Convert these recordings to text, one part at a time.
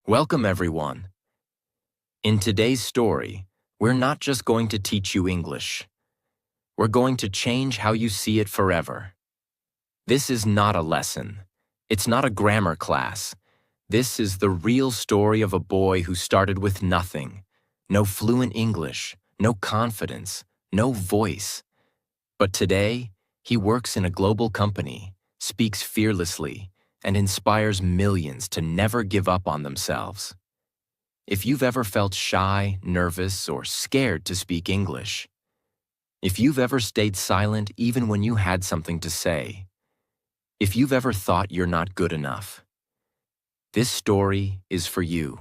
Welcome, everyone. In today's story, we're not just going to teach you English. We're going to change how you see it forever. This is not a lesson. It's not a grammar class. This is the real story of a boy who started with nothing. No fluent English, no confidence, no voice. But today, he works in a global company, speaks fearlessly, and inspires millions to never give up on themselves. If you've ever felt shy, nervous, or scared to speak English, if you've ever stayed silent even when you had something to say, if you've ever thought you're not good enough, this story is for you.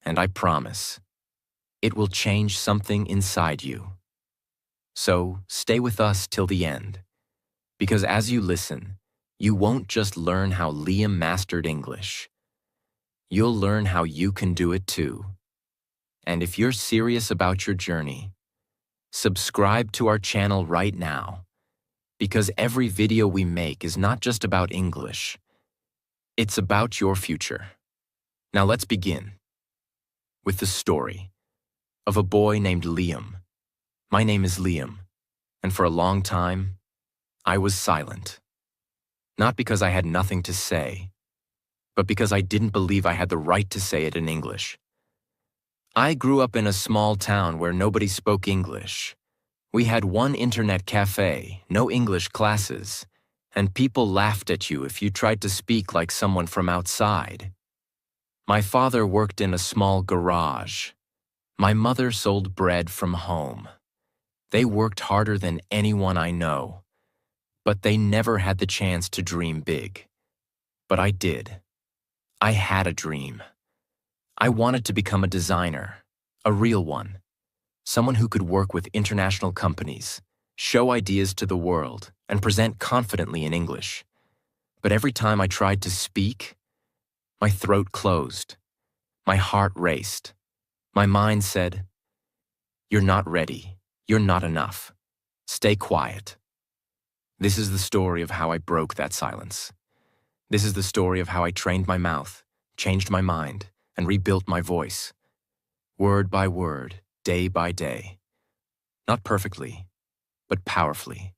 And I promise, it will change something inside you. So stay with us till the end, because as you listen, you won't just learn how Liam mastered English. You'll learn how you can do it too. And if you're serious about your journey, subscribe to our channel right now, because every video we make is not just about English. It's about your future. Now let's begin with the story of a boy named Liam. My name is Liam, and for a long time, I was silent. Not because I had nothing to say, but because I didn't believe I had the right to say it in English. I grew up in a small town where nobody spoke English. We had one internet cafe, no English classes, and people laughed at you if you tried to speak like someone from outside. My father worked in a small garage. My mother sold bread from home. They worked harder than anyone I know, but they never had the chance to dream big. But I did. I had a dream. I wanted to become a designer, a real one, someone who could work with international companies, show ideas to the world, and present confidently in English. But every time I tried to speak, my throat closed, my heart raced, my mind said, "You're not ready, you're not enough, stay quiet." This is the story of how I broke that silence. This is the story of how I trained my mouth, changed my mind, and rebuilt my voice. Word by word, day by day. Not perfectly, but powerfully.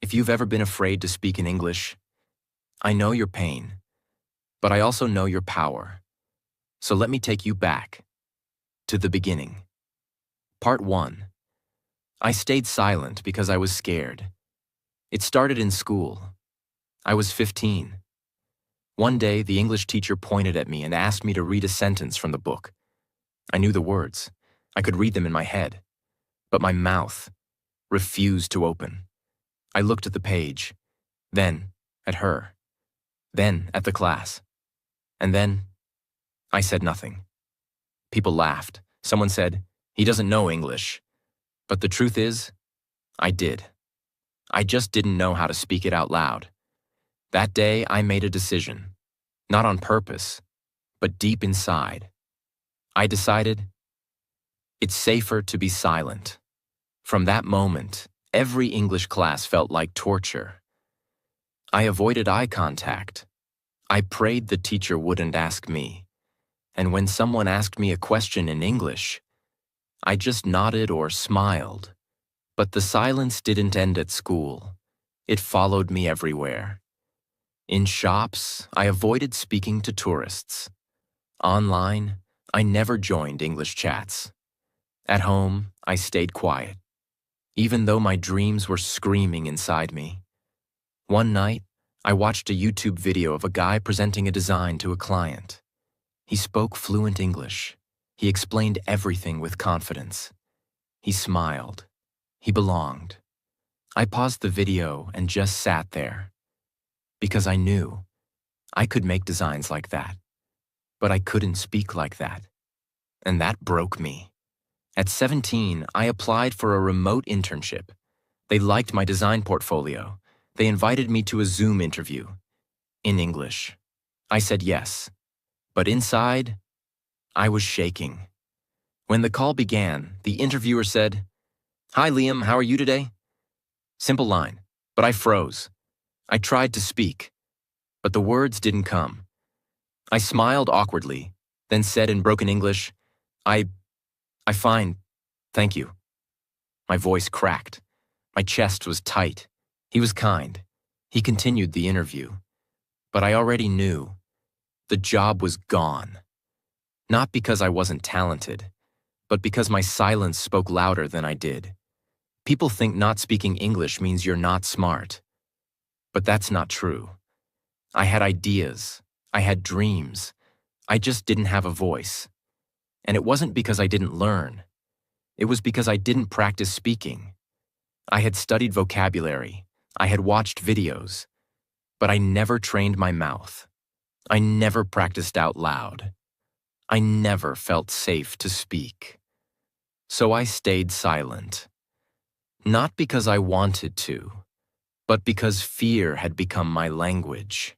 If you've ever been afraid to speak in English, I know your pain, but I also know your power. So let me take you back to the beginning. Part 1. I stayed silent because I was scared. It started in school. I was 15. One day, the English teacher pointed at me and asked me to read a sentence from the book. I knew the words. I could read them in my head. But my mouth refused to open. I looked at the page, then at her, then at the class. And then I said nothing. People laughed. Someone said, "He doesn't know English." But the truth is, I did. I just didn't know how to speak it out loud. That day, I made a decision. Not on purpose, but deep inside. I decided, it's safer to be silent. From that moment, every English class felt like torture. I avoided eye contact. I prayed the teacher wouldn't ask me. And when someone asked me a question in English, I just nodded or smiled. But the silence didn't end at school. It followed me everywhere. In shops, I avoided speaking to tourists. Online, I never joined English chats. At home, I stayed quiet, even though my dreams were screaming inside me. One night, I watched a YouTube video of a guy presenting a design to a client. He spoke fluent English. He explained everything with confidence. He smiled. He belonged. I paused the video and just sat there, because I knew I could make designs like that, but I couldn't speak like that. And that broke me. At 17, I applied for a remote internship. They liked my design portfolio. They invited me to a Zoom interview. In English. I said yes. But inside, I was shaking. When the call began, the interviewer said, "Hi Liam, how are you today?" Simple line, but I froze. I tried to speak, but the words didn't come. I smiled awkwardly, then said in broken English, I fine, thank you. My voice cracked. My chest was tight. He was kind. He continued the interview. But I already knew. The job was gone. Not because I wasn't talented, but because my silence spoke louder than I did. People think not speaking English means you're not smart. But that's not true. I had ideas. I had dreams. I just didn't have a voice. And it wasn't because I didn't learn. It was because I didn't practice speaking. I had studied vocabulary. I had watched videos. But I never trained my mouth. I never practiced out loud. I never felt safe to speak. So I stayed silent. Not because I wanted to, but because fear had become my language.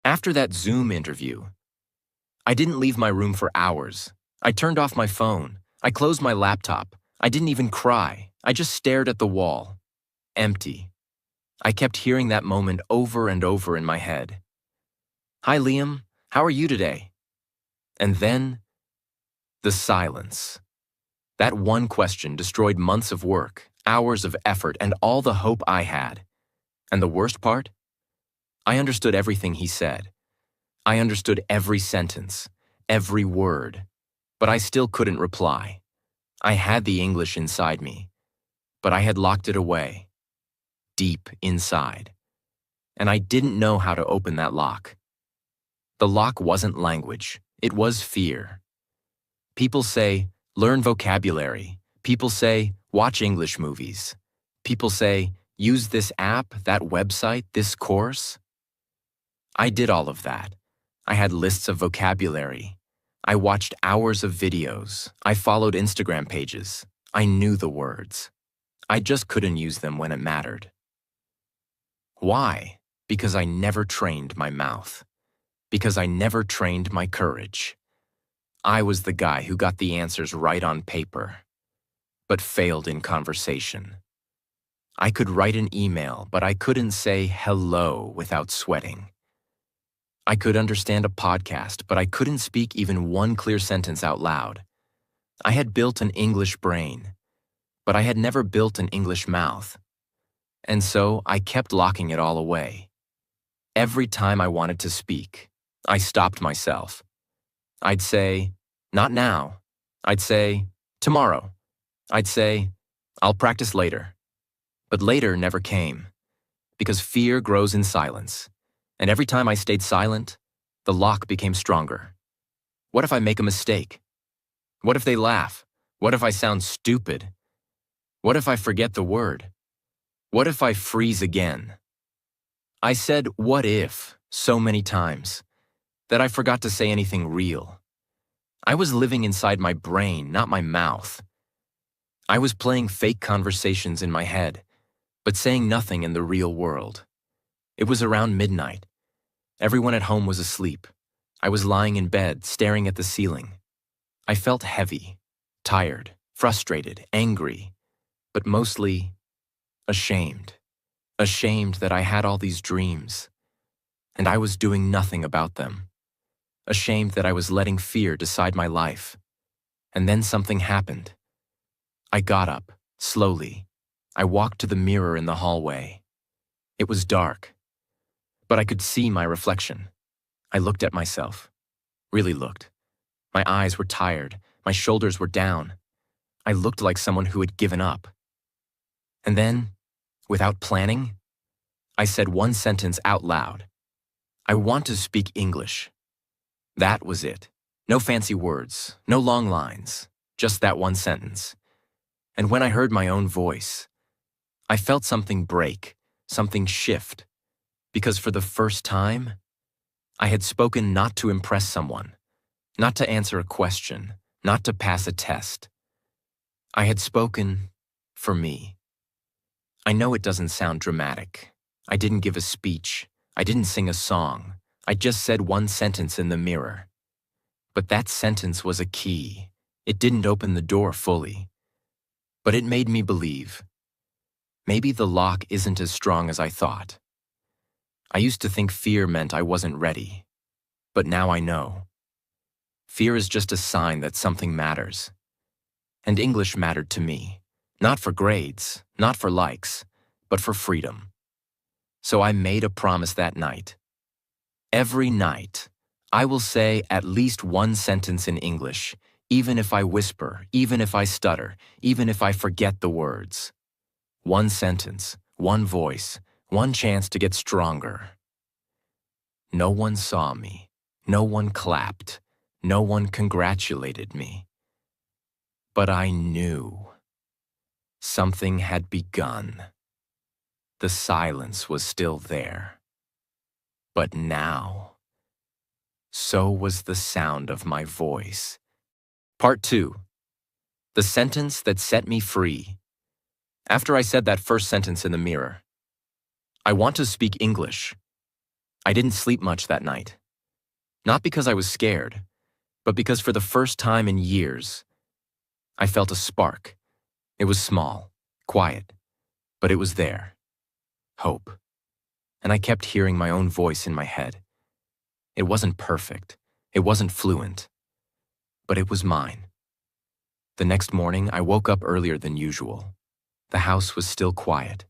After that Zoom interview, I didn't leave my room for hours. I turned off my phone. I closed my laptop. I didn't even cry. I just stared at the wall. Empty. I kept hearing that moment over and over in my head. Hi, Liam. How are you today? And then, the silence. That one question destroyed months of work, hours of effort, and all the hope I had. And the worst part? I understood everything he said. I understood every sentence, every word, but I still couldn't reply. I had the English inside me, but I had locked it away, deep inside. And I didn't know how to open that lock. The lock wasn't language, it was fear. People say, learn vocabulary. People say, watch English movies. People say, use this app, that website, this course. I did all of that. I had lists of vocabulary. I watched hours of videos. I followed Instagram pages. I knew the words. I just couldn't use them when it mattered. Why? Because I never trained my mouth. Because I never trained my courage. I was the guy who got the answers right on paper, but failed in conversation. I could write an email, but I couldn't say hello without sweating. I could understand a podcast, but I couldn't speak even one clear sentence out loud. I had built an English brain, but I had never built an English mouth. And so I kept locking it all away. Every time I wanted to speak, I stopped myself. I'd say, not now. I'd say, tomorrow. I'd say, I'll practice later. But later never came, because fear grows in silence. And every time I stayed silent, the lock became stronger. What if I make a mistake? What if they laugh? What if I sound stupid? What if I forget the word? What if I freeze again? I said, what if, so many times, that I forgot to say anything real. I was living inside my brain, not my mouth. I was playing fake conversations in my head, but saying nothing in the real world. It was around midnight. Everyone at home was asleep. I was lying in bed, staring at the ceiling. I felt heavy, tired, frustrated, angry, but mostly ashamed. Ashamed that I had all these dreams, and I was doing nothing about them. Ashamed that I was letting fear decide my life. And then something happened. I got up, slowly. I walked to the mirror in the hallway. It was dark, but I could see my reflection. I looked at myself, really looked. My eyes were tired, my shoulders were down. I looked like someone who had given up. And then, without planning, I said one sentence out loud. I want to speak English. That was it. No fancy words, no long lines, just that one sentence. And when I heard my own voice, I felt something break, something shift, because for the first time, I had spoken not to impress someone, not to answer a question, not to pass a test. I had spoken for me. I know it doesn't sound dramatic. I didn't give a speech. I didn't sing a song. I just said one sentence in the mirror. But that sentence was a key. It didn't open the door fully. But it made me believe. Maybe the lock isn't as strong as I thought. I used to think fear meant I wasn't ready. But now I know. Fear is just a sign that something matters. And English mattered to me. Not for grades, not for likes, but for freedom. So I made a promise that night. Every night, I will say at least one sentence in English, even if I whisper, even if I stutter, even if I forget the words. One sentence, one voice, one chance to get stronger. No one saw me. No one clapped. No one congratulated me. But I knew. Something had begun. The silence was still there. But now, so was the sound of my voice. Part 2. The sentence that set me free. After I said that first sentence in the mirror, I want to speak English. I didn't sleep much that night. Not because I was scared, but because for the first time in years, I felt a spark. It was small, quiet, but it was there. Hope. And I kept hearing my own voice in my head. It wasn't perfect. It wasn't fluent. But it was mine. The next morning, I woke up earlier than usual. The house was still quiet.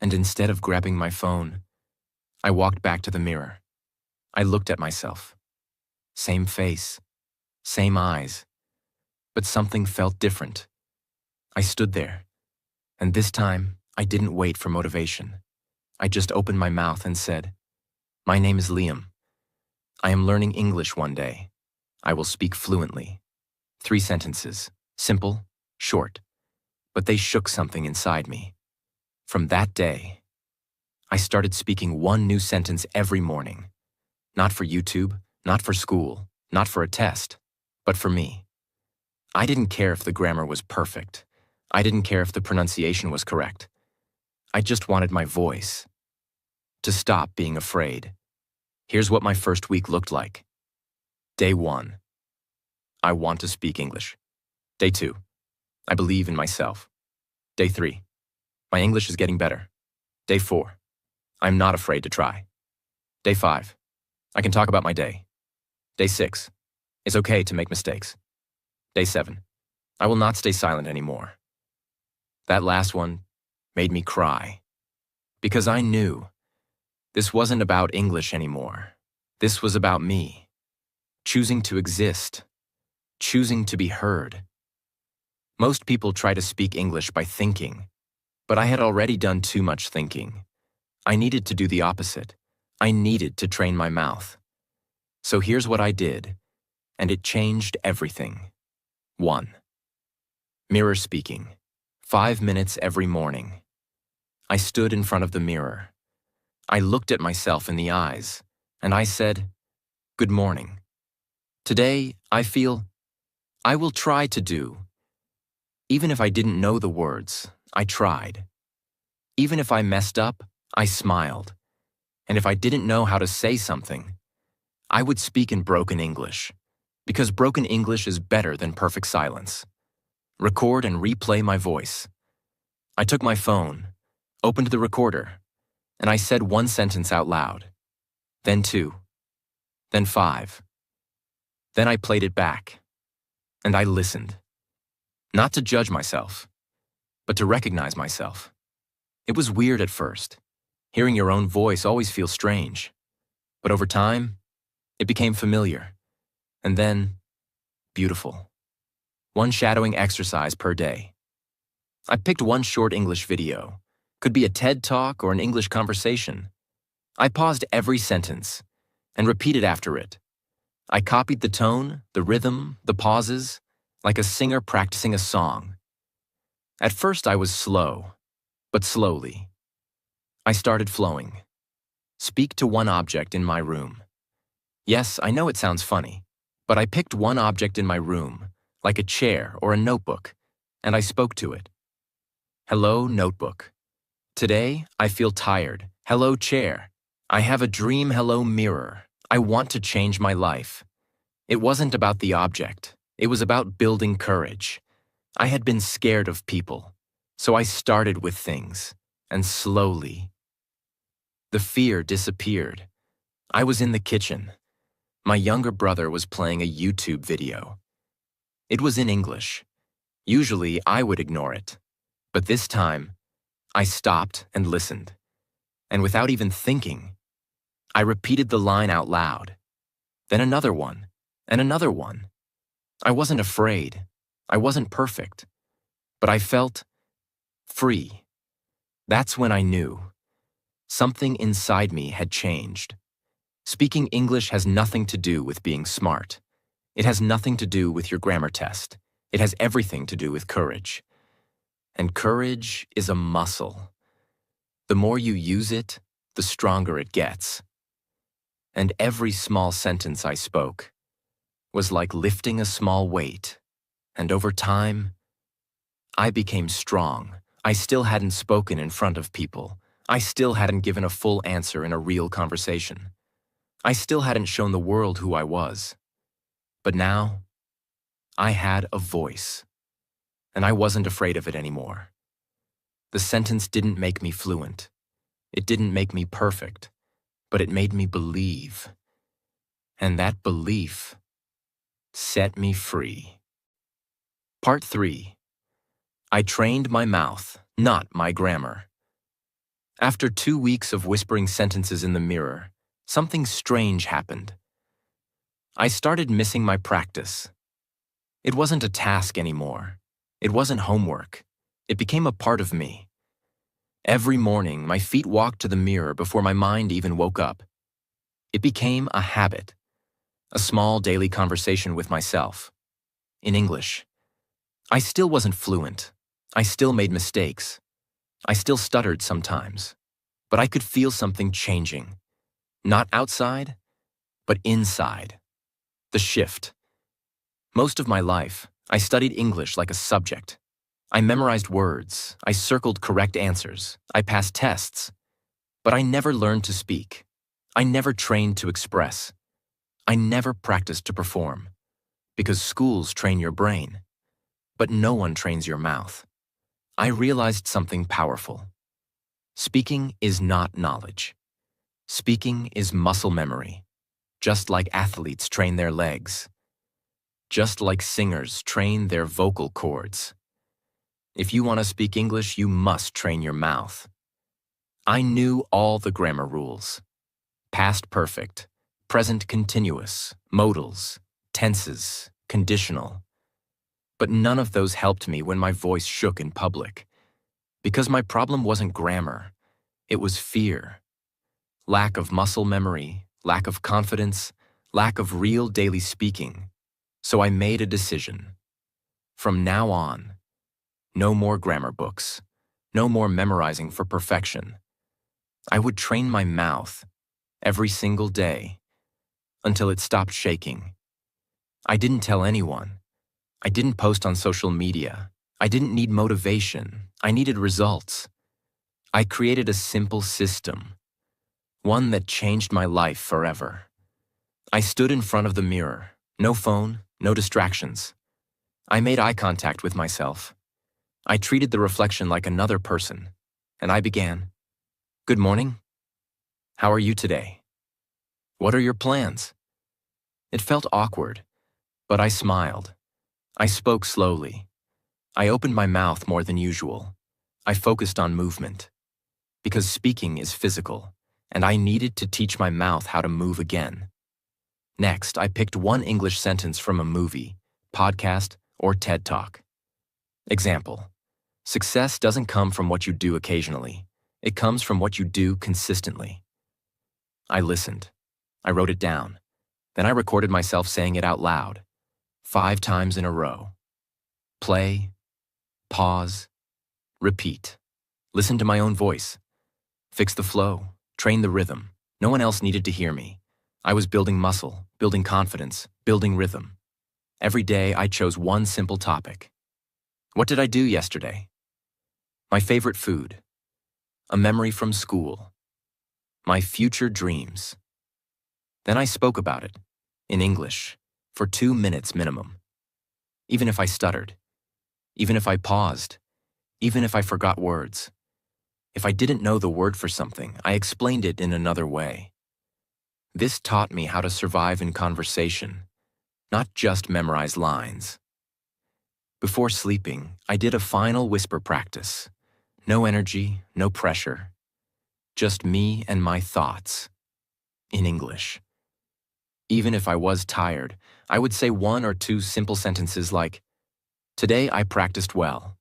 And instead of grabbing my phone, I walked back to the mirror. I looked at myself. Same face, same eyes. But something felt different. I stood there. And this time, I didn't wait for motivation. I just opened my mouth and said, "My name is Liam. I am learning English one day. I will speak fluently." 3 sentences, simple, short, but they shook something inside me. From that day, I started speaking one new sentence every morning. Not for YouTube, not for school, not for a test, but for me. I didn't care if the grammar was perfect. I didn't care if the pronunciation was correct. I just wanted my voice. To stop being afraid. Here's what my first week looked like. Day 1. I want to speak English. Day 2. I believe in myself. Day 3. My English is getting better. Day 4. I'm not afraid to try. Day 5. I can talk about my day. Day 6. It's okay to make mistakes. Day 7. I will not stay silent anymore. That last one made me cry. Because I knew this wasn't about English anymore. This was about me. Choosing to exist. Choosing to be heard. Most people try to speak English by thinking, but I had already done too much thinking. I needed to do the opposite. I needed to train my mouth. So here's what I did, and it changed everything. 1. Mirror speaking. 5 minutes every morning. I stood in front of the mirror. I looked at myself in the eyes, and I said, "Good morning. Today, I feel I will try to do." Even if I didn't know the words, I tried. Even if I messed up, I smiled. And if I didn't know how to say something, I would speak in broken English, because broken English is better than perfect silence. Record and replay my voice. I took my phone, opened the recorder, and I said one sentence out loud. Then 2. Then 5. Then I played it back. And I listened. Not to judge myself, but to recognize myself. It was weird at first. Hearing your own voice always feels strange. But over time, it became familiar. And then, beautiful. One shadowing exercise per day. I picked one short English video. Could be a TED Talk or an English conversation. I paused every sentence and repeated after it. I copied the tone, the rhythm, the pauses, like a singer practicing a song. At first I was slow, but slowly. I started flowing. Speak to one object in my room. Yes, I know it sounds funny, but I picked one object in my room, like a chair or a notebook, and I spoke to it. Hello, notebook. Today, I feel tired. Hello, chair. I have a dream. Hello, mirror. I want to change my life. It wasn't about the object. It was about building courage. I had been scared of people, so I started with things, and slowly, the fear disappeared. I was in the kitchen. My younger brother was playing a YouTube video. It was in English. Usually, I would ignore it. But this time, I stopped and listened. And without even thinking, I repeated the line out loud. Then another one, and another one. I wasn't afraid. I wasn't perfect. But I felt free. That's when I knew. Something inside me had changed. Speaking English has nothing to do with being smart. It has nothing to do with your grammar test. It has everything to do with courage. And courage is a muscle. The more you use it, the stronger it gets. And every small sentence I spoke was like lifting a small weight. And over time, I became strong. I still hadn't spoken in front of people. I still hadn't given a full answer in a real conversation. I still hadn't shown the world who I was. But now, I had a voice. And I wasn't afraid of it anymore. The sentence didn't make me fluent. It didn't make me perfect. But it made me believe. And that belief set me free. Part 3. I trained my mouth, not my grammar. After 2 weeks of whispering sentences in the mirror, something strange happened. I started missing my practice. It wasn't a task anymore. It wasn't homework. It became a part of me. Every morning, my feet walked to the mirror before my mind even woke up. It became a habit, a small daily conversation with myself. In English. I still wasn't fluent. I still made mistakes. I still stuttered sometimes. But I could feel something changing. Not outside, but inside. The shift. Most of my life, I studied English like a subject. I memorized words. I circled correct answers. I passed tests. But I never learned to speak. I never trained to express. I never practiced to perform. Because schools train your brain. But no one trains your mouth. I realized something powerful. Speaking is not knowledge. Speaking is muscle memory, just like athletes train their legs, just like singers train their vocal cords. If you want to speak English, you must train your mouth. I knew all the grammar rules. Past perfect, present continuous, modals, tenses, conditional. But none of those helped me when my voice shook in public. Because my problem wasn't grammar, it was fear. Lack of muscle memory, lack of confidence, lack of real daily speaking. So I made a decision. From now on, no more grammar books, no more memorizing for perfection. I would train my mouth every single day until it stopped shaking. I didn't tell anyone. I didn't post on social media. I didn't need motivation. I needed results. I created a simple system, one that changed my life forever. I stood in front of the mirror, no phone, no distractions. I made eye contact with myself. I treated the reflection like another person, and I began, "Good morning. How are you today? What are your plans?" It felt awkward, but I smiled. I spoke slowly. I opened my mouth more than usual. I focused on movement. Because speaking is physical, and I needed to teach my mouth how to move again. Next, I picked one English sentence from a movie, podcast, or TED Talk. Example: success doesn't come from what you do occasionally. It comes from what you do consistently. I listened. I wrote it down. Then I recorded myself saying it out loud, 5 times in a row. Play, pause, repeat. Listen to my own voice. Fix the flow, train the rhythm. No one else needed to hear me. I was building muscle, building confidence, building rhythm. Every day I chose one simple topic. What did I do yesterday? My favorite food. A memory from school. My future dreams. Then I spoke about it, in English, for 2 minutes minimum. Even if I stuttered, even if I paused, even if I forgot words. If I didn't know the word for something, I explained it in another way. This taught me how to survive in conversation, not just memorize lines. Before sleeping, I did a final whisper practice. No energy, no pressure. Just me and my thoughts. In English. Even if I was tired, I would say one or two simple sentences like, "Today I practiced well.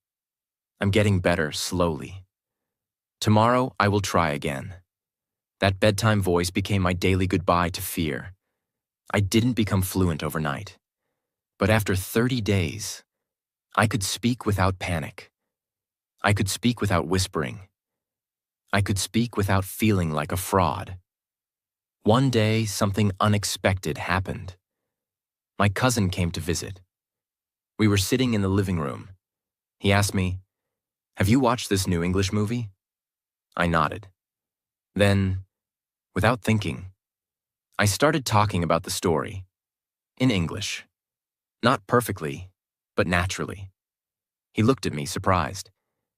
I'm getting better slowly. Tomorrow I will try again." That bedtime voice became my daily goodbye to fear. I didn't become fluent overnight. But after 30 days, I could speak without panic. I could speak without whispering. I could speak without feeling like a fraud. One day, something unexpected happened. My cousin came to visit. We were sitting in the living room. He asked me, "Have you watched this new English movie?" I nodded. Then, without thinking, I started talking about the story. In English. Not perfectly, but naturally. He looked at me, surprised.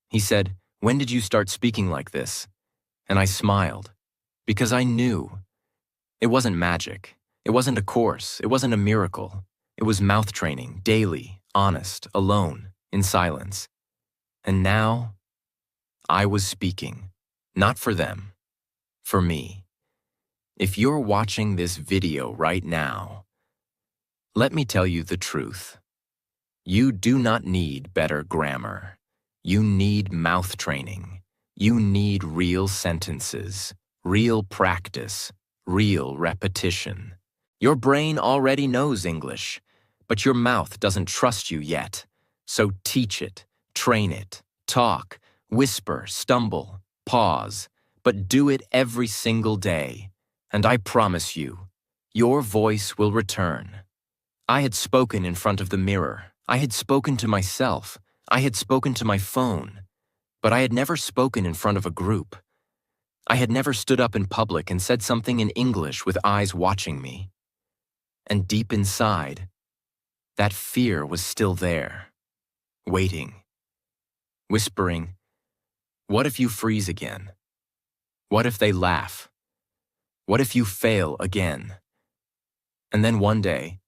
He said, "When did you start speaking like this?" And I smiled, because I knew. It wasn't magic. It wasn't a course. It wasn't a miracle. It was mouth training, daily, honest, alone, in silence. And now, I was speaking. Not for them. For me. If you're watching this video right now, let me tell you the truth. You do not need better grammar. You need mouth training. You need real sentences, real practice, real repetition. Your brain already knows English, but your mouth doesn't trust you yet. So teach it, train it, talk, whisper, stumble, pause, but do it every single day. And I promise you, your voice will return. I had spoken in front of the mirror. I had spoken to myself. I had spoken to my phone. But I had never spoken in front of a group. I had never stood up in public and said something in English with eyes watching me. And deep inside, that fear was still there, waiting, whispering, "What if you freeze again? What if they laugh? What if you fail again?" And then one day,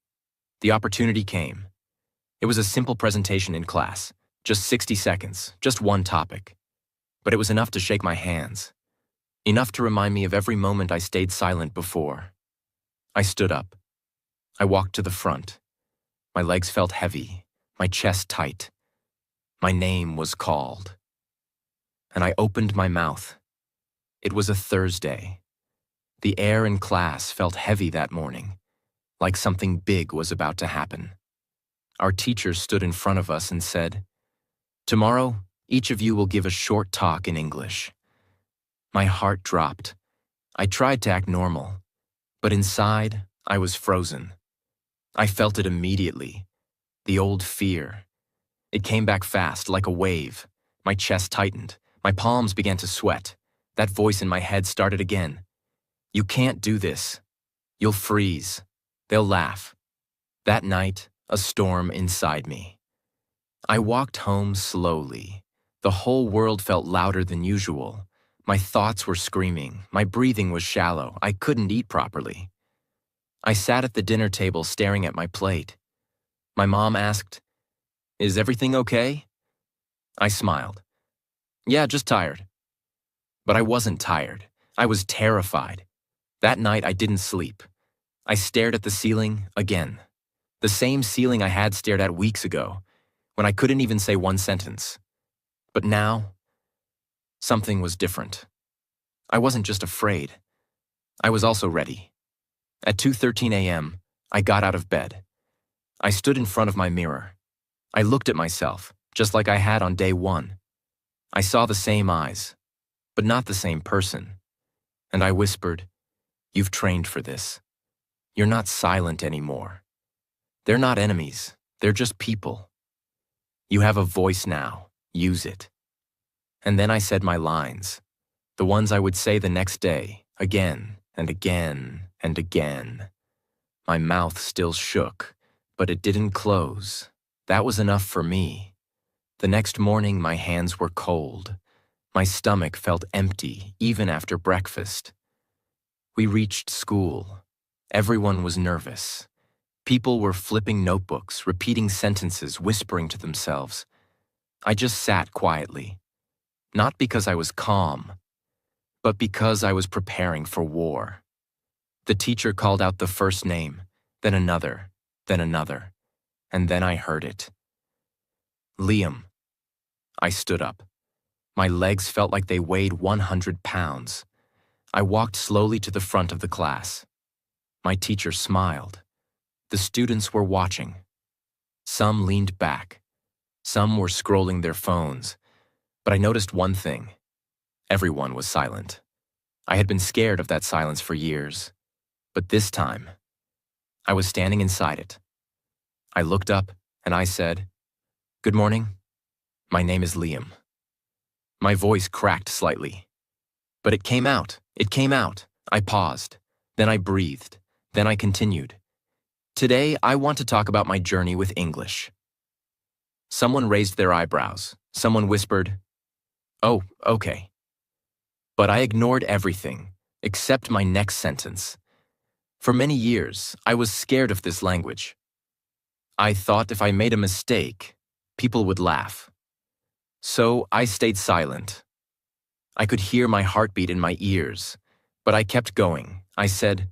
the opportunity came. It was a simple presentation in class, just 60 seconds, just one topic. But it was enough to shake my hands, enough to remind me of every moment I stayed silent before. I stood up. I walked to the front. My legs felt heavy, my chest tight. My name was called. And I opened my mouth. It was a Thursday. The air in class felt heavy that morning, like something big was about to happen. Our teacher stood in front of us and said, "Tomorrow, each of you will give a short talk in English." My heart dropped. I tried to act normal, but inside, I was frozen. I felt it immediately. The old fear. It came back fast, like a wave. My chest tightened. My palms began to sweat. That voice in my head started again. "You can't do this. You'll freeze. They'll laugh." That night, a storm inside me. I walked home slowly. The whole world felt louder than usual. My thoughts were screaming. My breathing was shallow. I couldn't eat properly. I sat at the dinner table staring at my plate. My mom asked, "Is everything okay?" I smiled. "Yeah, just tired." But I wasn't tired. I was terrified. That night I didn't sleep. I stared at the ceiling again. The same ceiling I had stared at weeks ago, when I couldn't even say one sentence. But now, something was different. I wasn't just afraid. I was also ready. At 2:13 a.m., I got out of bed. I stood in front of my mirror. I looked at myself, just like I had on day one. I saw the same eyes, but not the same person. And I whispered, "You've trained for this. You're not silent anymore. They're not enemies. They're just people. You have a voice now. Use it." And then I said my lines, the ones I would say the next day, again and again and again. My mouth still shook, but it didn't close. That was enough for me. The next morning, my hands were cold. My stomach felt empty, even after breakfast. We reached school. Everyone was nervous. People were flipping notebooks, repeating sentences, whispering to themselves. I just sat quietly, not because I was calm, but because I was preparing for war. The teacher called out the first name, then another, and then I heard it. Liam. I stood up. My legs felt like they weighed 100 pounds. I walked slowly to the front of the class. My teacher smiled. The students were watching. Some leaned back. Some were scrolling their phones. But I noticed one thing. Everyone was silent. I had been scared of that silence for years. But this time, I was standing inside it. I looked up and I said, "Good morning. My name is Liam." My voice cracked slightly. But it came out. It came out. I paused. Then I breathed. Then I continued. Today, I want to talk about my journey with English. Someone raised their eyebrows. Someone whispered, "Oh, okay." But I ignored everything, except my next sentence. For many years, I was scared of this language. I thought if I made a mistake, people would laugh. So I stayed silent. I could hear my heartbeat in my ears, but I kept going. I said,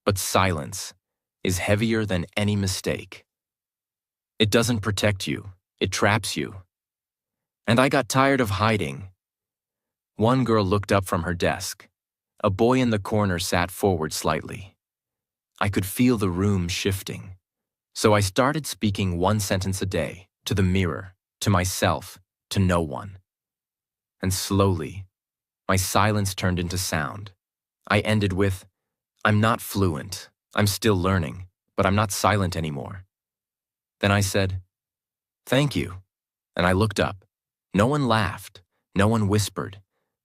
"But silence is heavier than any mistake. It doesn't protect you, it traps you." And I got tired of hiding. One girl looked up from her desk. A boy in the corner sat forward slightly. I could feel the room shifting. So I started speaking one sentence a day, to the mirror, to myself, to no one. And slowly, my silence turned into sound. I ended with, "I'm not fluent. I'm still learning, but I'm not silent anymore." Then I said, "Thank you." And I looked up. No one laughed. No one whispered.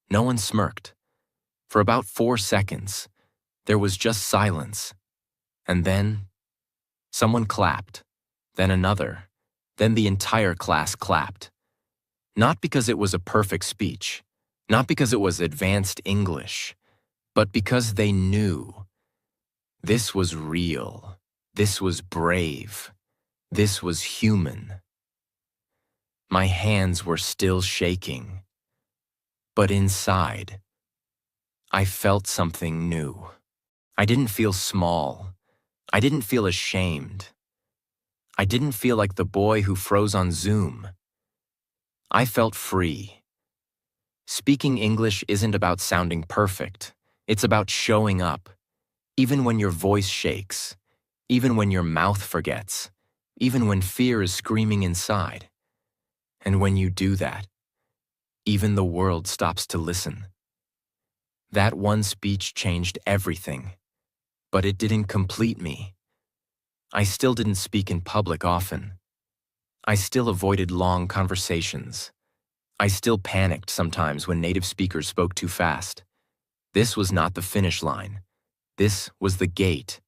No one smirked. For about 4 seconds, there was just silence. And then, someone clapped. Then another. Then the entire class clapped. Not because it was a perfect speech. Not because it was advanced English. But because they knew. This was real. This was brave. This was human. My hands were still shaking. But inside, I felt something new. I didn't feel small. I didn't feel ashamed. I didn't feel like the boy who froze on Zoom. I felt free. Speaking English isn't about sounding perfect. It's about showing up. Even when your voice shakes. Even when your mouth forgets. Even when fear is screaming inside. And when you do that, even the world stops to listen. That one speech changed everything. But it didn't complete me. I still didn't speak in public often. I still avoided long conversations. I still panicked sometimes when native speakers spoke too fast. This was not the finish line. This was the gate.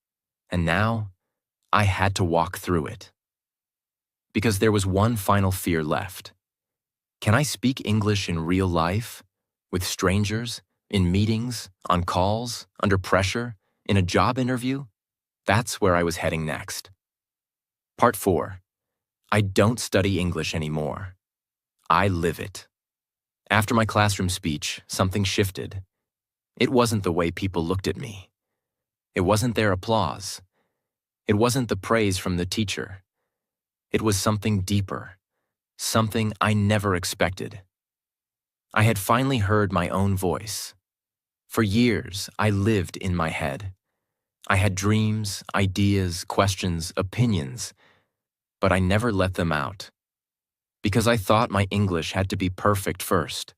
And now, I had to walk through it. Because there was one final fear left. Can I speak English in real life? With strangers? In meetings? On calls? Under pressure? In a job interview? That's where I was heading next. Part 4. I don't study English anymore. I live it. After my classroom speech, something shifted. It wasn't the way people looked at me. It wasn't their applause. It wasn't the praise from the teacher. It was something deeper, something I never expected. I had finally heard my own voice. For years, I lived in my head. I had dreams, ideas, questions, opinions, but I never let them out. Because I thought my English had to be perfect first.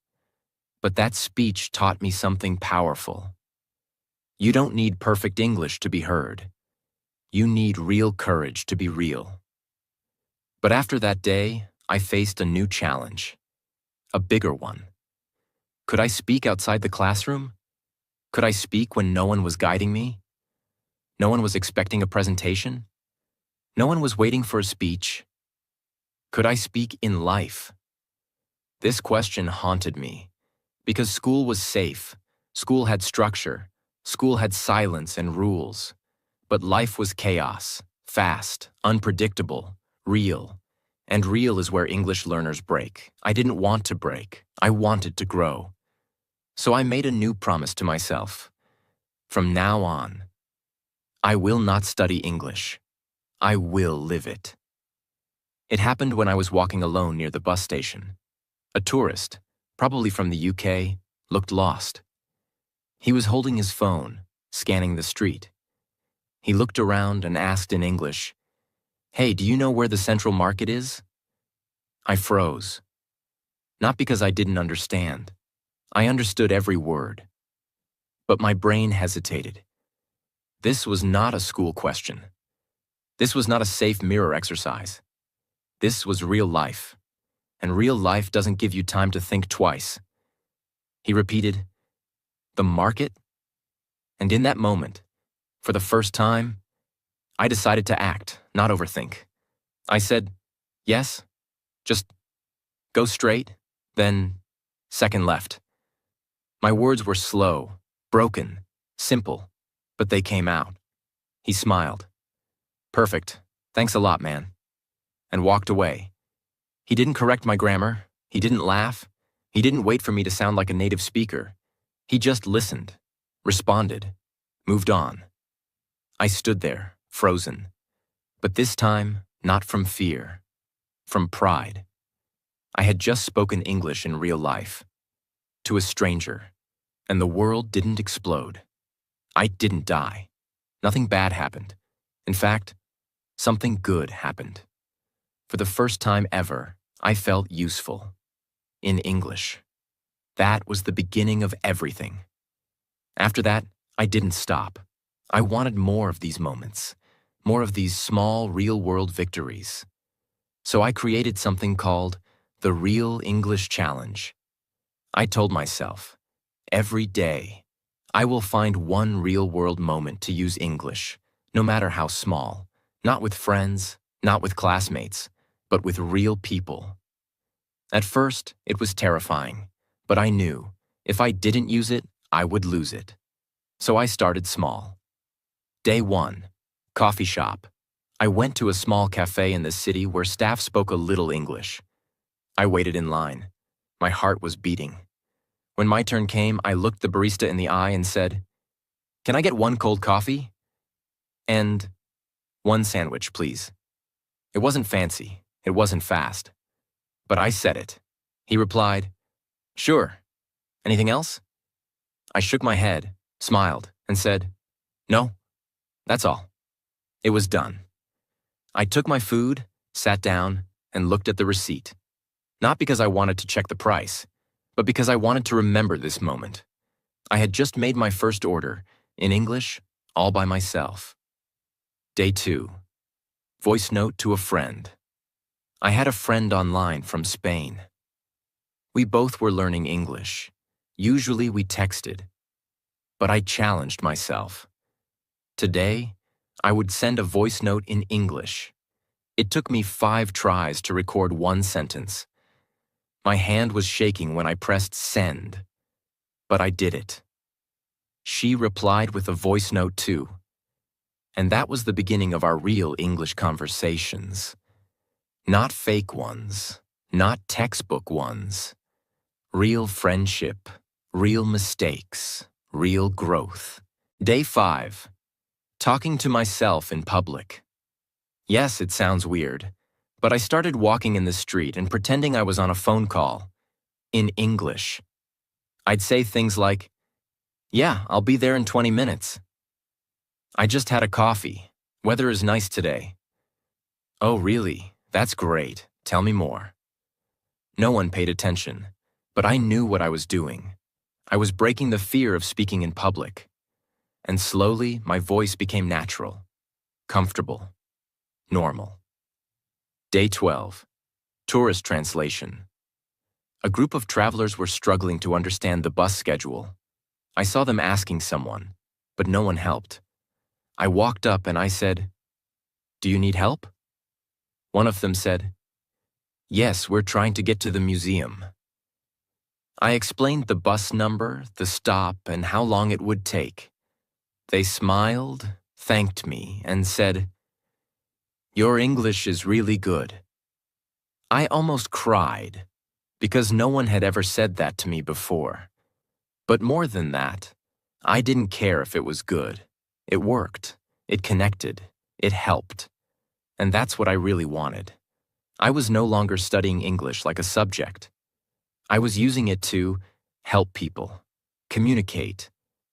But that speech taught me something powerful. You don't need perfect English to be heard. You need real courage to be real. But after that day, I faced a new challenge. A bigger one. Could I speak outside the classroom? Could I speak when no one was guiding me? No one was expecting a presentation? No one was waiting for a speech? Could I speak in life? This question haunted me, because school was safe, school had structure, School had silence and rules, but life was chaos, fast, unpredictable, real. And real is where English learners break. I didn't want to break. I wanted to grow. So I made a new promise to myself. From now on, I will not study English. I will live it. It happened when I was walking alone near the bus station. A tourist, probably from the UK, looked lost. He was holding his phone, scanning the street. He looked around and asked in English, "Hey, do you know where the Central Market is?" I froze. Not because I didn't understand. I understood every word. But my brain hesitated. This was not a school question. This was not a safe mirror exercise. This was real life. And real life doesn't give you time to think twice. He repeated, "The market?" And in that moment, for the first time, I decided to act, not overthink. I said, "Yes, just go straight, then second left." My words were slow, broken, simple, but they came out. He smiled. "Perfect. Thanks a lot, man," and walked away. He didn't correct my grammar. He didn't laugh. He didn't wait for me to sound like a native speaker. He just listened, responded, moved on. I stood there, frozen. But this time, not from fear, from pride. I had just spoken English in real life, to a stranger, and the world didn't explode. I didn't die. Nothing bad happened. In fact, something good happened. For the first time ever, I felt useful. In English. That was the beginning of everything. After that, I didn't stop. I wanted more of these moments, more of these small, real-world victories. So I created something called the Real English Challenge. I told myself, every day, I will find one real-world moment to use English, no matter how small, not with friends, not with classmates, but with real people. At first, it was terrifying, but I knew if I didn't use it, I would lose it. So I started small. Day 1, coffee shop. I went to a small cafe in the city where staff spoke a little English. I waited in line. My heart was beating. When my turn came, I looked the barista in the eye and said, "Can I get one cold coffee? And one sandwich, please." It wasn't fancy. It wasn't fast. But I said it. He replied, "Sure. Anything else?" I shook my head, smiled, and said, "No, that's all." It was done. I took my food, sat down, and looked at the receipt. Not because I wanted to check the price, but because I wanted to remember this moment. I had just made my first order, in English, all by myself. Day 2. Voice note to a friend. I had a friend online from Spain. We both were learning English. Usually we texted. But I challenged myself. Today, I would send a voice note in English. It took me 5 tries to record one sentence. My hand was shaking when I pressed send. But I did it. She replied with a voice note too. And that was the beginning of our real English conversations. Not fake ones, not textbook ones. Real friendship, real mistakes, real growth. Day 5. Talking to myself in public. Yes, it sounds weird, but I started walking in the street and pretending I was on a phone call. In English. I'd say things like, "Yeah, I'll be there in 20 minutes. I just had a coffee. Weather is nice today." "Oh, really? That's great. Tell me more." No one paid attention, but I knew what I was doing. I was breaking the fear of speaking in public. And slowly, my voice became natural, comfortable, normal. Day 12. Tourist translation. A group of travelers were struggling to understand the bus schedule. I saw them asking someone, but no one helped. I walked up and I said, "Do you need help?" One of them said, "Yes, we're trying to get to the museum." I explained the bus number, the stop, and how long it would take. They smiled, thanked me, and said, "Your English is really good." I almost cried, because no one had ever said that to me before. But more than that, I didn't care if it was good. It worked, it connected, it helped. And that's what I really wanted. I was no longer studying English like a subject. I was using it to help people, communicate,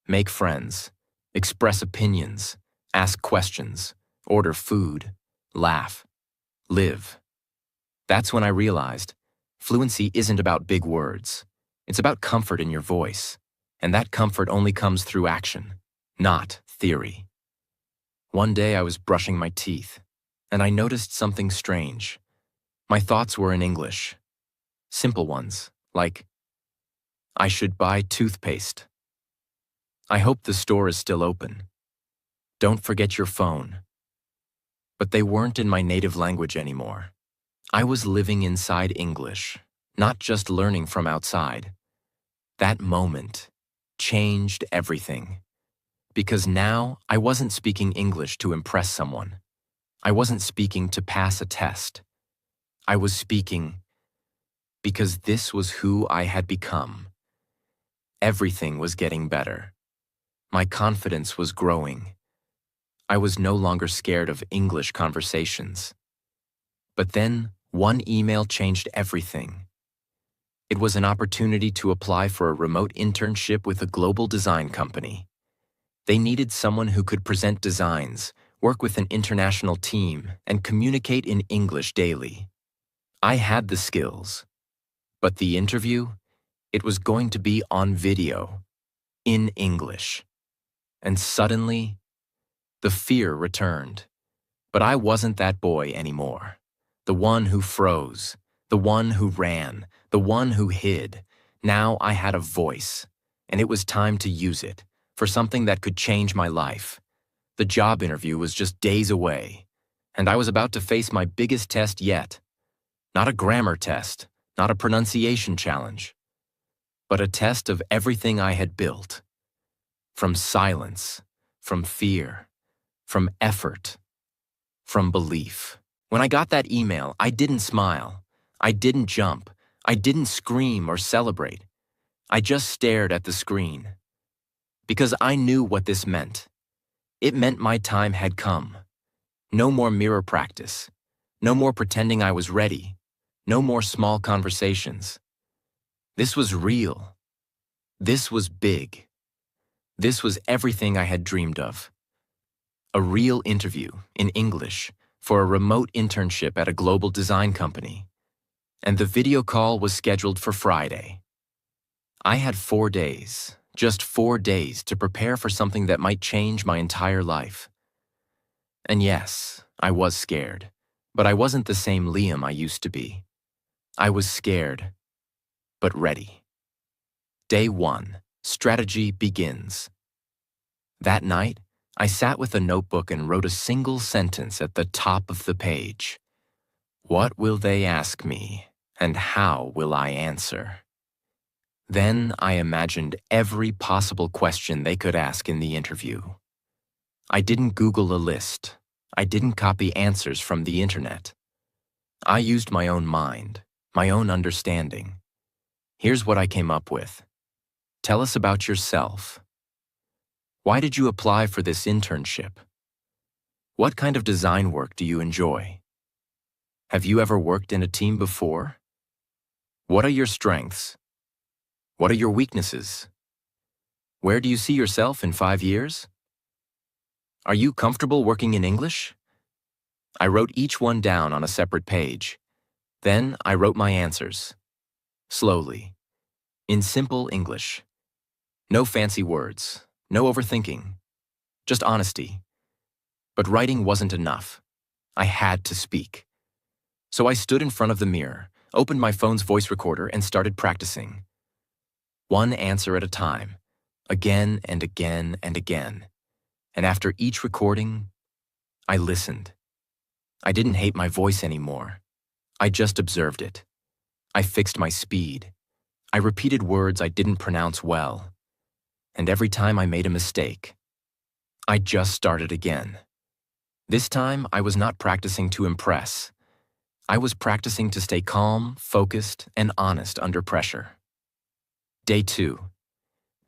make friends, express opinions, ask questions, order food, laugh, live. That's when I realized fluency isn't about big words. It's about comfort in your voice. And that comfort only comes through action, not theory. One day I was brushing my teeth, and I noticed something strange. My thoughts were in English. Simple ones, like, "I should buy toothpaste." "I hope the store is still open." "Don't forget your phone." But they weren't in my native language anymore. I was living inside English, not just learning from outside. That moment changed everything. Because now I wasn't speaking English to impress someone. I wasn't speaking to pass a test. I was speaking because this was who I had become. Everything was getting better. My confidence was growing. I was no longer scared of English conversations. But then, one email changed everything. It was an opportunity to apply for a remote internship with a global design company. They needed someone who could present designs, work with an international team, and communicate in English daily. I had the skills. But the interview? It was going to be on video, in English. And suddenly, the fear returned. But I wasn't that boy anymore. The one who froze, the one who ran, the one who hid. Now I had a voice, and it was time to use it for something that could change my life. The job interview was just days away, and I was about to face my biggest test yet. Not a grammar test, not a pronunciation challenge, but a test of everything I had built. From silence, from fear, from effort, from belief. When I got that email, I didn't smile. I didn't jump. I didn't scream or celebrate. I just stared at the screen. Because I knew what this meant. It meant my time had come. No more mirror practice. No more pretending I was ready. No more small conversations. This was real. This was big. This was everything I had dreamed of. A real interview, in English, for a remote internship at a global design company. And the video call was scheduled for Friday. I had 4 days, just 4 days, to prepare for something that might change my entire life. And yes, I was scared, but I wasn't the same Liam I used to be. I was scared, but ready. Day 1, strategy begins. That night, I sat with a notebook and wrote a single sentence at the top of the page. What will they ask me, and how will I answer? Then I imagined every possible question they could ask in the interview. I didn't Google a list. I didn't copy answers from the internet. I used my own mind, my own understanding. Here's what I came up with. Tell us about yourself. Why did you apply for this internship? What kind of design work do you enjoy? Have you ever worked in a team before? What are your strengths? What are your weaknesses? Where do you see yourself in 5 years? Are you comfortable working in English? I wrote each one down on a separate page. Then I wrote my answers. Slowly. In simple English. No fancy words. No overthinking. Just honesty. But writing wasn't enough. I had to speak. So I stood in front of the mirror, opened my phone's voice recorder, and started practicing. One answer at a time, again and again and again. And after each recording, I listened. I didn't hate my voice anymore. I just observed it. I fixed my speed. I repeated words I didn't pronounce well. And every time I made a mistake, I just started again. This time, I was not practicing to impress. I was practicing to stay calm, focused, and honest under pressure. Day 2.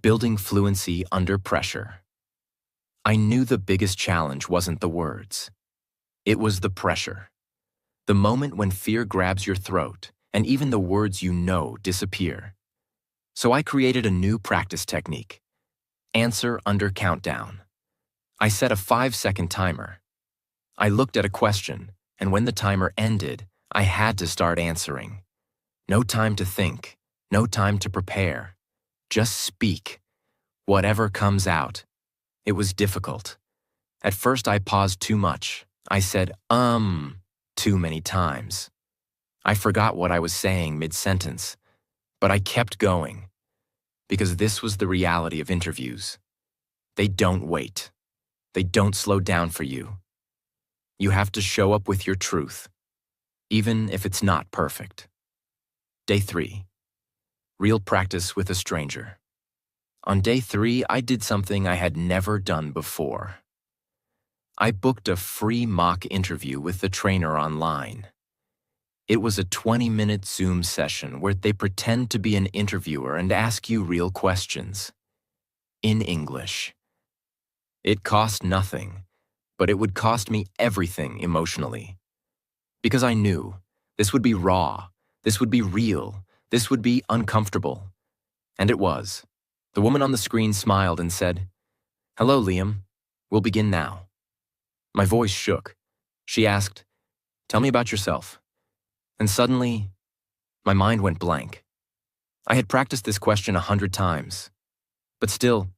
Building fluency under pressure. I knew the biggest challenge wasn't the words. It was the pressure. The moment when fear grabs your throat, and even the words you know disappear. So I created a new practice technique. Answer under countdown. I set a 5-second timer. I looked at a question, and when the timer ended, I had to start answering. No time to think, no time to prepare. Just speak. Whatever comes out. It was difficult. At first I paused too much. I said, too many times. I forgot what I was saying mid-sentence, but I kept going. Because this was the reality of interviews. They don't wait. They don't slow down for you. You have to show up with your truth, even if it's not perfect. Day 3. Real practice with a stranger. On day 3, I did something I had never done before. I booked a free mock interview with the trainer online. It was a 20-minute Zoom session where they pretend to be an interviewer and ask you real questions. In English. It cost nothing, but it would cost me everything emotionally. Because I knew this would be raw, this would be real, this would be uncomfortable. And it was. The woman on the screen smiled and said, "Hello, Liam. We'll begin now." My voice shook. She asked, "Tell me about yourself." And suddenly, my mind went blank. I had practiced this question 100 times. But still,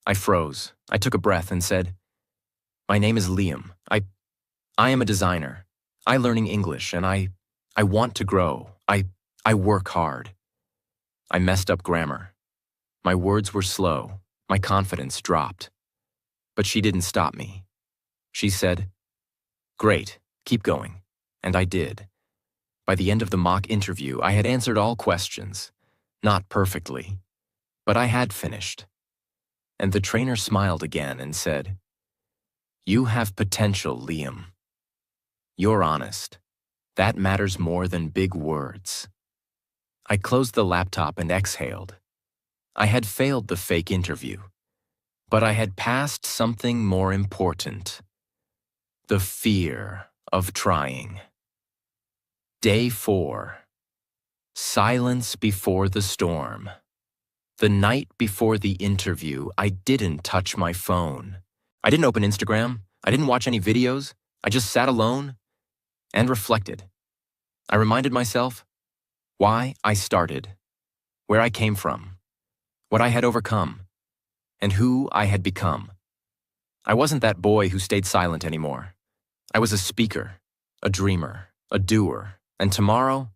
I froze. I took a breath and said, "My name is Liam. I am a designer. I learning English and I want to grow. I work hard." I messed up grammar. My words were slow. My confidence dropped. But she didn't stop me. She said, "Great, keep going." And I did. By the end of the mock interview, I had answered all questions. Not perfectly, but I had finished. And the trainer smiled again and said, "You have potential, Liam. You're honest. That matters more than big words." I closed the laptop and exhaled. I had failed the fake interview, but I had passed something more important. The fear of trying. Day 4. Silence before the storm. The night before the interview, I didn't touch my phone. I didn't open Instagram. I didn't watch any videos. I just sat alone and reflected. I reminded myself why I started, where I came from, what I had overcome, and who I had become. I wasn't that boy who stayed silent anymore. I was a speaker, a dreamer, a doer, and tomorrow,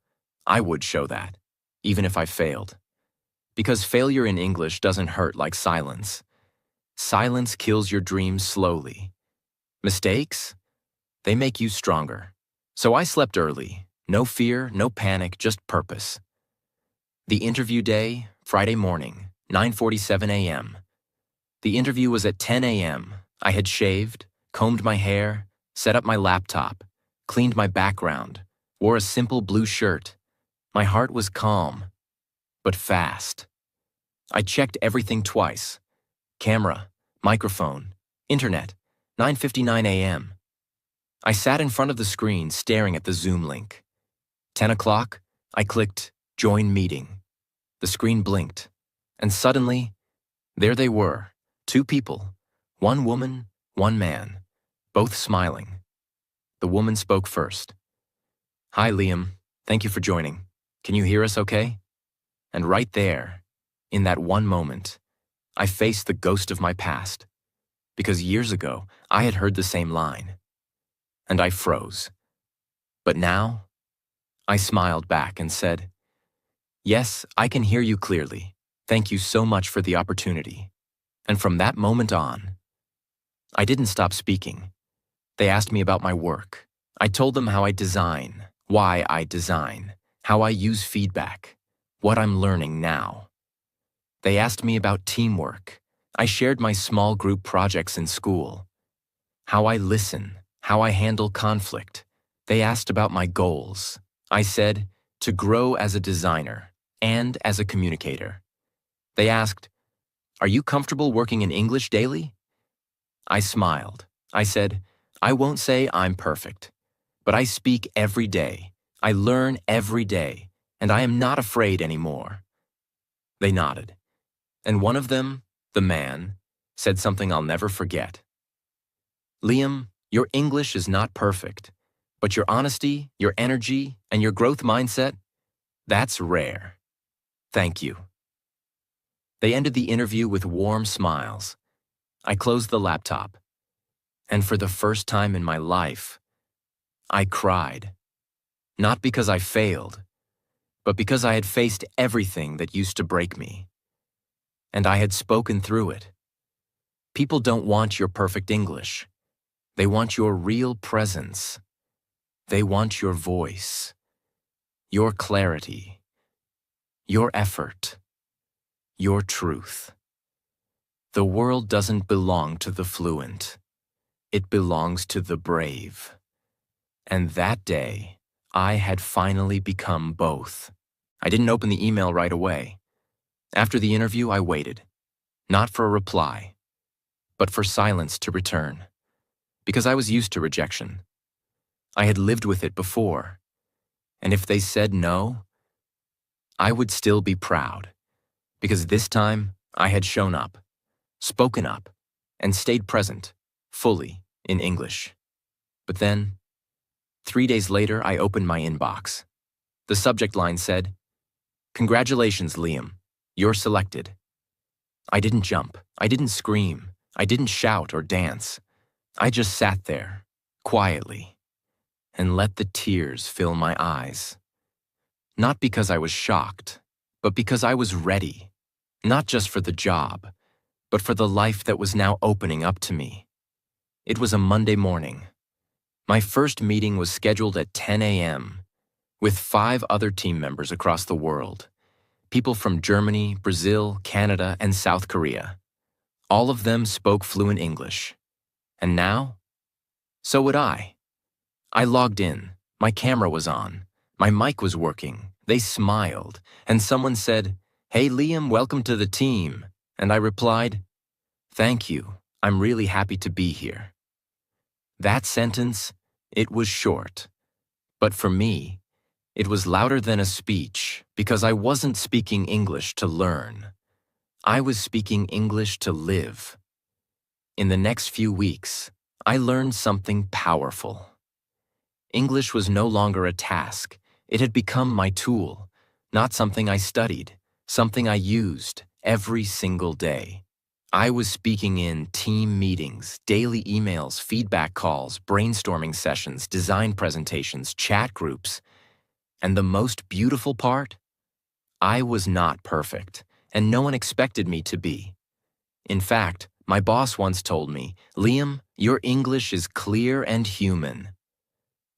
I would show that, even if I failed. Because failure in English doesn't hurt like silence. Silence kills your dreams slowly. Mistakes? They make you stronger. So I slept early. No fear, no panic, just purpose. The interview day, Friday morning, 9:47 a.m. The interview was at 10 a.m. I had shaved, combed my hair, set up my laptop, cleaned my background, wore a simple blue shirt. My heart was calm, but fast. I checked everything twice. Camera, microphone, internet, 9:59 a.m. I sat in front of the screen staring at the Zoom link. 10 o'clock, I clicked Join Meeting. The screen blinked, and suddenly, there they were, 2 people, 1 woman, 1 man, both smiling. The woman spoke first. "Hi, Liam. Thank you for joining. Can you hear us okay?" And right there, in that one moment, I faced the ghost of my past. Because years ago, I had heard the same line. And I froze. But now, I smiled back and said, "Yes, I can hear you clearly. Thank you so much for the opportunity." And from that moment on, I didn't stop speaking. They asked me about my work. I told them how I design, why I design, how I use feedback, what I'm learning now. They asked me about teamwork, I shared my small group projects in school, how I listen, how I handle conflict. They asked about my goals. I said, to grow as a designer and as a communicator. They asked, are you comfortable working in English daily? I smiled. I said, I won't say I'm perfect, but I speak every day. I learn every day, and I am not afraid anymore. They nodded, and one of them, the man, said something I'll never forget. Liam, your English is not perfect, but your honesty, your energy, and your growth mindset, that's rare. Thank you. They ended the interview with warm smiles. I closed the laptop, and for the first time in my life, I cried. Not because I failed, but because I had faced everything that used to break me. And I had spoken through it. People don't want your perfect English. They want your real presence. They want your voice, your clarity, your effort, your truth. The world doesn't belong to the fluent. It belongs to the brave. And that day, I had finally become both. I didn't open the email right away. After the interview, I waited, not for a reply, but for silence to return, because I was used to rejection. I had lived with it before, and if they said no, I would still be proud, because this time I had shown up, spoken up, and stayed present, fully, in English. But then, 3 days later, I opened my inbox. The subject line said, "Congratulations, Liam. You're selected." I didn't jump. I didn't scream. I didn't shout or dance. I just sat there, quietly, and let the tears fill my eyes. Not because I was shocked, but because I was ready, not just for the job, but for the life that was now opening up to me. It was a Monday morning. My first meeting was scheduled at 10 a.m. with 5 other team members across the world, people from Germany, Brazil, Canada, and South Korea. All of them spoke fluent English. And now? So would I. I logged in. My camera was on. My mic was working. They smiled, and someone said, "Hey Liam, welcome to the team." And I replied, "Thank you. I'm really happy to be here." That sentence, it was short. But for me, it was louder than a speech because I wasn't speaking English to learn. I was speaking English to live. In the next few weeks, I learned something powerful. English was no longer a task. It had become my tool, not something I studied, something I used every single day. I was speaking in team meetings, daily emails, feedback calls, brainstorming sessions, design presentations, chat groups. And the most beautiful part? I was not perfect, and no one expected me to be. In fact, my boss once told me, "Liam, your English is clear and human."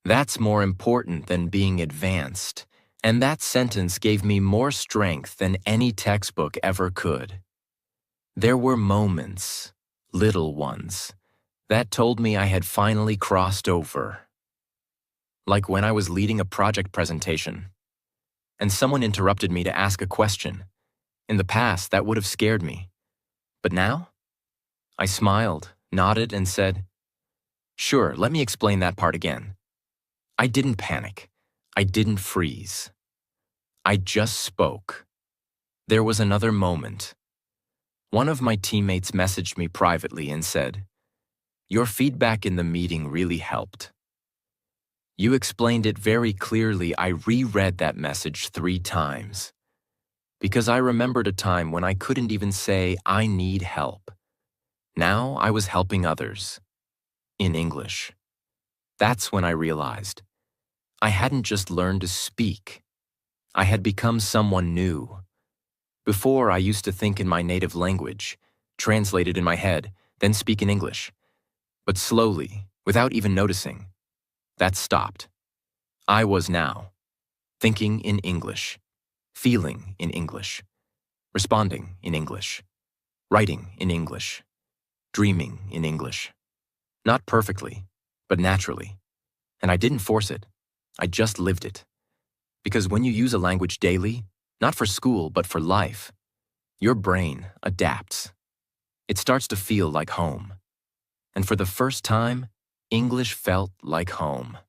That's more important than being advanced, and that sentence gave me more strength than any textbook ever could. There were moments, little ones, that told me I had finally crossed over. Like when I was leading a project presentation, and someone interrupted me to ask a question. In the past, that would have scared me. But now? I smiled, nodded, and said, "Sure, let me explain that part again." I didn't panic. I didn't freeze. I just spoke. There was another moment. One of my teammates messaged me privately and said, "Your feedback in the meeting really helped." You explained it very clearly. I reread that message 3 times. Because I remembered a time when I couldn't even say, "I need help." Now I was helping others. In English. That's when I realized I hadn't just learned to speak. I had become someone new. Before, I used to think in my native language, translate it in my head, then speak in English. But slowly, without even noticing, that stopped. I was now thinking in English, feeling in English, responding in English, writing in English, dreaming in English. Not perfectly, but naturally. And I didn't force it. I just lived it. Because when you use a language daily, not for school, but for life, your brain adapts. It starts to feel like home. And for the first time, English felt like home.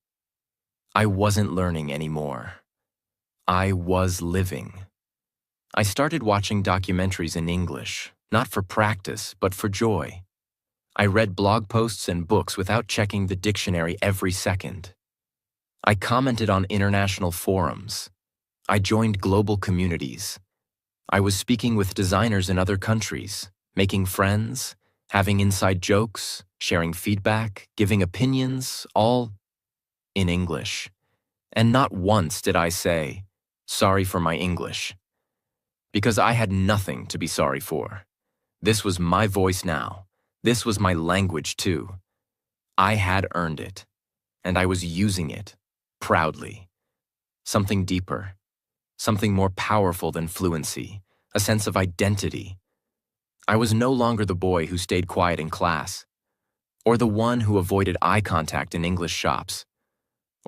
I wasn't learning anymore. I was living. I started watching documentaries in English, not for practice, but for joy. I read blog posts and books without checking the dictionary every second. I commented on international forums. I joined global communities. I was speaking with designers in other countries, making friends, having inside jokes, sharing feedback, giving opinions, all in English. And not once did I say, "Sorry for my English." Because I had nothing to be sorry for. This was my voice now. This was my language too. I had earned it, and I was using it, proudly. Something deeper, something more powerful than fluency, a sense of identity. I was no longer the boy who stayed quiet in class, or the one who avoided eye contact in English shops,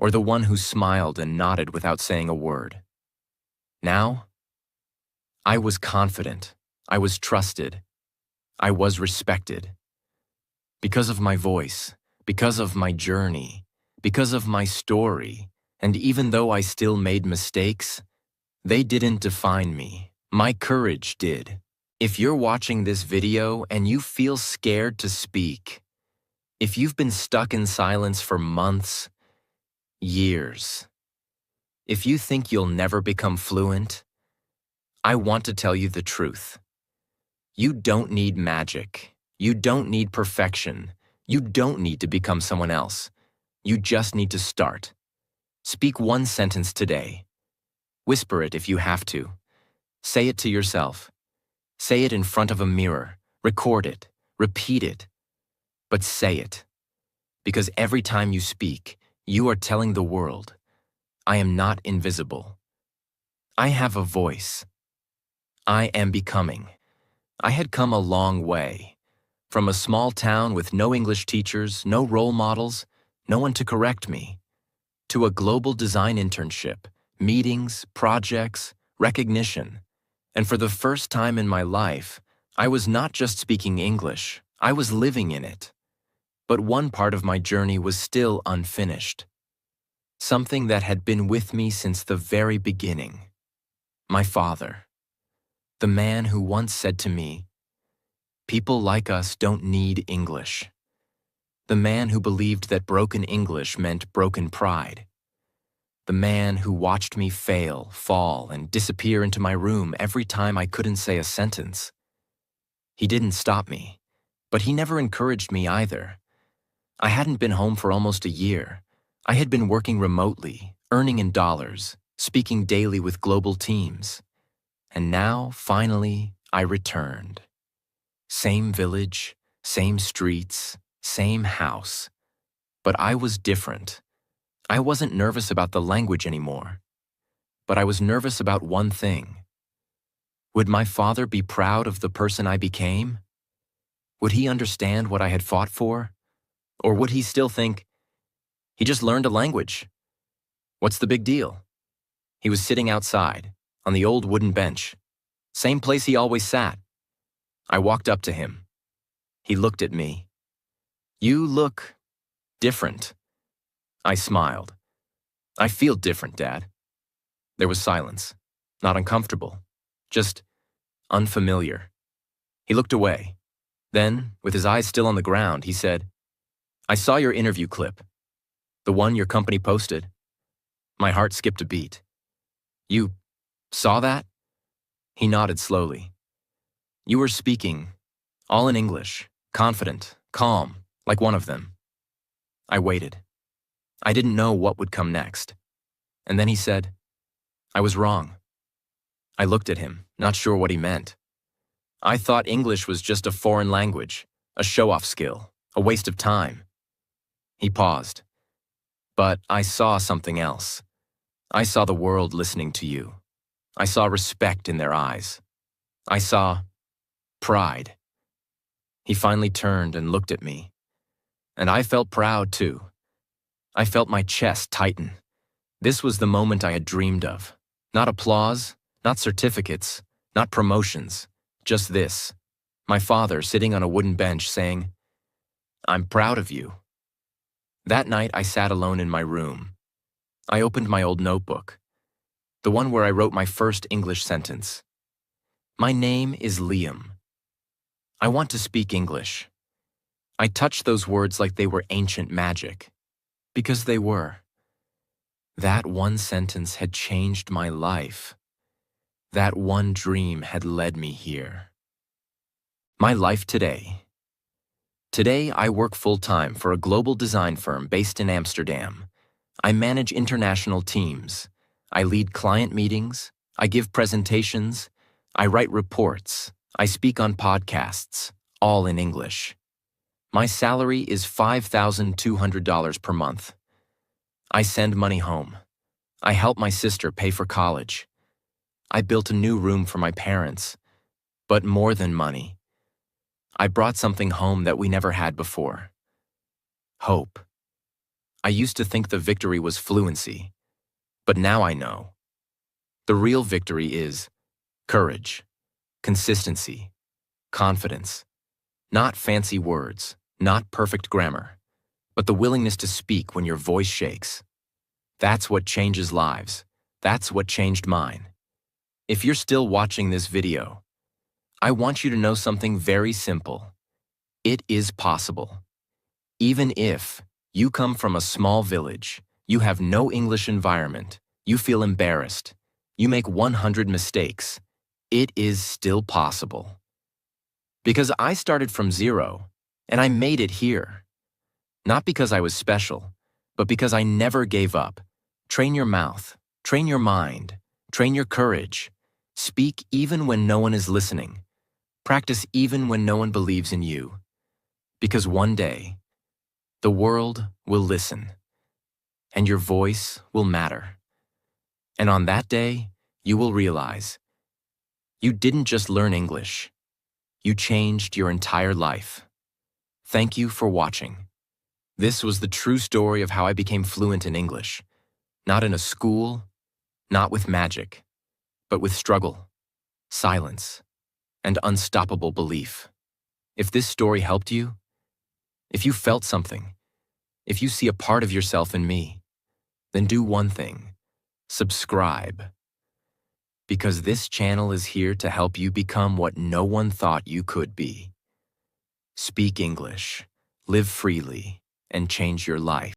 or the one who smiled and nodded without saying a word. Now, I was confident, I was trusted, I was respected. Because of my voice, because of my journey, because of my story, and even though I still made mistakes, they didn't define me. My courage did. If you're watching this video and you feel scared to speak, if you've been stuck in silence for months, years, if you think you'll never become fluent, I want to tell you the truth. You don't need magic. You don't need perfection. You don't need to become someone else. You just need to start. Speak one sentence today. Whisper it if you have to. Say it to yourself. Say it in front of a mirror. Record it. Repeat it. But say it. Because every time you speak, you are telling the world, I am not invisible. I have a voice. I am becoming. I had come a long way. From a small town with no English teachers, no role models, no one to correct me, to a global design internship, meetings, projects, recognition. And for the first time in my life, I was not just speaking English, I was living in it. But one part of my journey was still unfinished. Something that had been with me since the very beginning. My father. The man who once said to me, "People like us don't need English." The man who believed that broken English meant broken pride. The man who watched me fail, fall, and disappear into my room every time I couldn't say a sentence. He didn't stop me, but he never encouraged me either. I hadn't been home for almost a year. I had been working remotely, earning in dollars, speaking daily with global teams. And now, finally, I returned. Same village, same streets, same house. But I was different. I wasn't nervous about the language anymore. But I was nervous about one thing. Would my father be proud of the person I became? Would he understand what I had fought for? Or would he still think, he just learned a language? What's the big deal? He was sitting outside, on the old wooden bench. Same place he always sat. I walked up to him. He looked at me. "You look different." I smiled. "I feel different, Dad." There was silence. Not uncomfortable. Just unfamiliar. He looked away. Then, with his eyes still on the ground, he said, "I saw your interview clip. The one your company posted." My heart skipped a beat. "You saw that?" He nodded slowly. "You were speaking, all in English, confident, calm, like one of them." I waited. I didn't know what would come next. And then he said, "I was wrong." I looked at him, not sure what he meant. I thought English was just a foreign language, a show-off skill, a waste of time. He paused. "But I saw something else. I saw the world listening to you. I saw respect in their eyes. I saw pride." He finally turned and looked at me. And I felt proud, too. I felt my chest tighten. This was the moment I had dreamed of. Not applause, not certificates, not promotions, just this. My father sitting on a wooden bench saying, "I'm proud of you." That night I sat alone in my room. I opened my old notebook, the one where I wrote my first English sentence. My name is Liam. I want to speak English. I touched those words like they were ancient magic, because they were. That one sentence had changed my life. That one dream had led me here. My life today. Today, I work full-time for a global design firm based in Amsterdam. I manage international teams. I lead client meetings. I give presentations. I write reports. I speak on podcasts, all in English. My salary is $5,200 per month. I send money home. I help my sister pay for college. I built a new room for my parents. But more than money, I brought something home that we never had before. Hope. I used to think the victory was fluency, but now I know. The real victory is courage, consistency, confidence. Not fancy words, not perfect grammar, but the willingness to speak when your voice shakes. That's what changes lives. That's what changed mine. If you're still watching this video, I want you to know something very simple. It is possible. Even if you come from a small village, you have no English environment, you feel embarrassed, you make 100 mistakes, it is still possible. Because I started from zero, and I made it here. Not because I was special, but because I never gave up. Train your mouth, train your mind, train your courage. Speak even when no one is listening. Practice even when no one believes in you. Because one day, the world will listen, and your voice will matter. And on that day, you will realize you didn't just learn English. You changed your entire life. Thank you for watching. This was the true story of how I became fluent in English. Not in a school, not with magic, but with struggle, silence, and unstoppable belief. If this story helped you, if you felt something, if you see a part of yourself in me, then do one thing: subscribe. Because this channel is here to help you become what no one thought you could be. Speak English, live freely, and change your life.